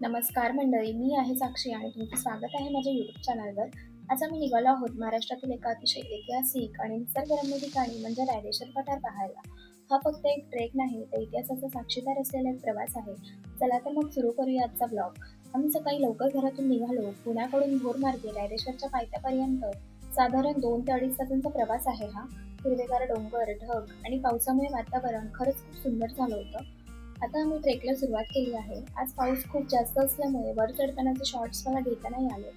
नमस्कार मंडळी, मी आहे साक्षी आणि तुमचं स्वागत आहे माझ्या यूट्यूब चॅनलवर. आज आम्ही निघालो आहोत महाराष्ट्रातील एका अतिशय ऐतिहासिक आणि निसर्गरम्य ठिकाणी म्हणजे रायरेश्वर पठार पाहायला. हा फक्त एक ट्रेक नाही, तर इतिहासाचा साक्षीदार असलेला एक प्रवास आहे. चला तर मग सुरू करूया आजचा ब्लॉग. आम्ही सकाळी लवकर घरातून निघालो. पुण्याकडून भोरमार्गे रायरेश्वरच्या पायथ्यापर्यंत साधारण 2 ते 2.5 तासांचा प्रवास आहे हा. हिरवेगार डोंगर, ढग आणि पावसामुळे वातावरण खरंच खूप सुंदर झालं होतं. आता आम्ही ट्रेकला सुरुवात केली आहे. आज पाऊस खूप जास्त असल्यामुळे वर चढतानाचे शॉट्स मला घेता नाही आले.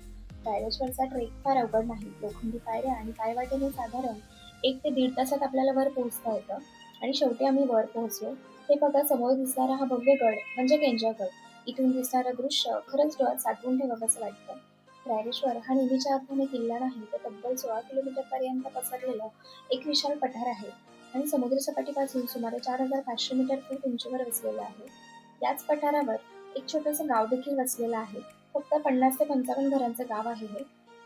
रायरेश्वरचा ट्रेक फार अवघड नाही. लोखंडी पायऱ्या आणि पायवाटेने साधारण 1 ते 1.5 तासात आपल्याला वर पोहोचता येतं आणि शेवटी आम्ही वर पोहोचलो. हे बघा समोर दिसणारा हा भव्य गड म्हणजे केंजागड. इथून दिसणारं दृश्य खरंच डोळ्यात साठवून ठेवावंसं वाटतं. रायरेश्वर हा नेहमीच्या अर्थाने किल्ला नाही, तर तब्बल 16 किलोमीटरपर्यंत पसरलेलं एक विशाल पठार आहे. आणि समुद्रसपाटीपासून सुमारे 4,500 मीटर फूट उंचीवर वसलेलं आहे. याच पठारावर एक छोटंसं गाव देखील वसलेलं आहे. फक्त 50 ते 55 घरांचं गाव आहे हे.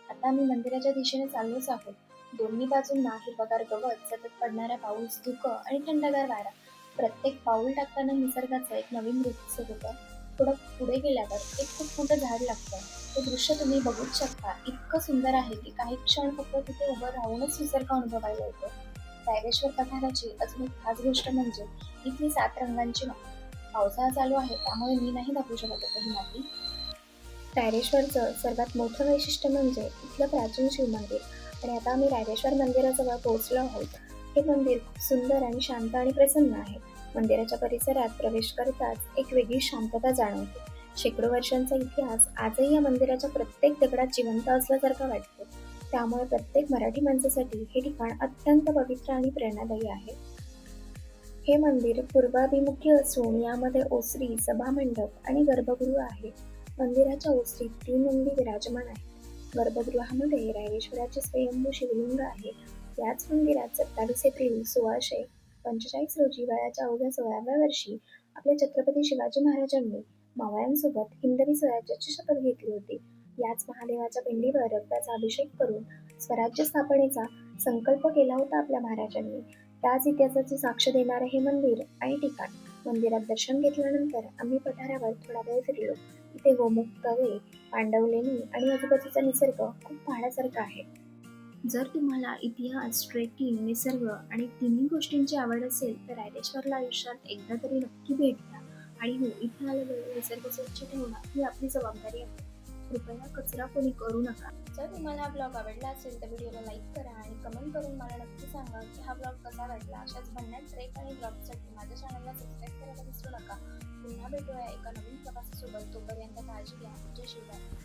आता आम्ही मंदिराच्या दिशेने चाललोच आहोत. दोन्ही बाजूंना हिरवंगार गवत, सतत पडणारा पाऊस, धुकं आणि थंडगार वारा. प्रत्येक पाऊल टाकताना निसर्गाचं एक नवीन रूप दिसत होतं. थोडं पुढे गेल्यावर एक खूप मोठं झाड लागतं. ते दृश्य तुम्ही बघूच शकता. इतकं सुंदर आहे की काही क्षण फक्त तिथे उभं राहूनच निसर्ग अनुभवायला येतो. रायरेश्वर पठाराची अजून एक खास गोष्ट म्हणजे इथली 7 रंगांची माती. पावसाळा चालू आहे त्यामुळे मी नाही दाखवू शकत आहे ही माती. रायरेश्वरचं सर्वात मोठं वैशिष्ट्य म्हणजे इथलं प्राचीन शिवमंदिर. आणि आता आम्ही रायरेश्वर मंदिराजवळ पोहोचलो आहोत. हे मंदिर खूप सुंदर आणि शांत आणि प्रसन्न आहे. मंदिराच्या परिसरात प्रवेश करताच एक वेगळी शांतता जाणवते. शेकडो वर्षांचा इतिहास आजही या मंदिराच्या प्रत्येक दगडात जिवंत असल्यासारखा वाटतो. त्यामुळे प्रत्येक मराठी माणसासाठी हे ठिकाण अत्यंत पवित्र आणि प्रेरणादायी आहे. हे मंदिर पूर्वाभिमुखी असून यामध्ये ओसरी, सभामंडप आणि गर्भगृह आहे. मंदिराच्या ओसरीत 3 नंदी विराजमान आहेत. गर्भगृहामध्ये रायरेश्वराचे स्वयंभू शिवलिंग आहे. याच मंदिरात 27 एप्रिल 1645 रोजी वयाच्या अवघ्या 16व्या वर्षी आपल्या छत्रपती शिवाजी महाराजांनी मावळ्यांसोबत हिंदवी स्वराज्याची शपथ घेतली होती. याच महादेवाच्या पिंडीवर रक्ताचा अभिषेक करून स्वराज्य स्थापनेचा संकल्प केला होता आपल्या महाराजांनी. त्याच इतिहासाची साक्ष देणारे हे मंदिर आणि ठिकाण. मंदिरात दर्शन घेतल्यानंतर आम्ही पठारावर थोडा वेळ फिरलो. इथे गोमुख तळे, पांडव लेणी आणि आजूबाजूचा निसर्ग खूप पाहण्यासारखा आहे. जर तुम्हाला इतिहास, ट्रेकिंग, निसर्ग आणि तिन्ही गोष्टींची आवड असेल तर रायरेश्वरला आयुष्यात एकदा तरी नक्की भेट द्या. आणि हो, इथे आल्यावर निसर्ग स्वच्छ ठेवणं ही आपली जबाबदारी आहे. कृपया कचरा कोणी करू नका. जर तुम्हाला हा ब्लॉग आवडला असेल तर व्हिडिओला लाईक करा आणि कमेंट करून मला नक्की सांगा की हा ब्लॉग कसा वाटला. अशाच भन्नाट ट्रेक आणि ब्लॉगसाठी माझ्या चॅनलला सबस्क्राईब करायला विसरू नका. पुन्हा भेटूया एका नवीन प्रवासासोबत. तोपर्यंत काळजी घ्या. जय शिवराय.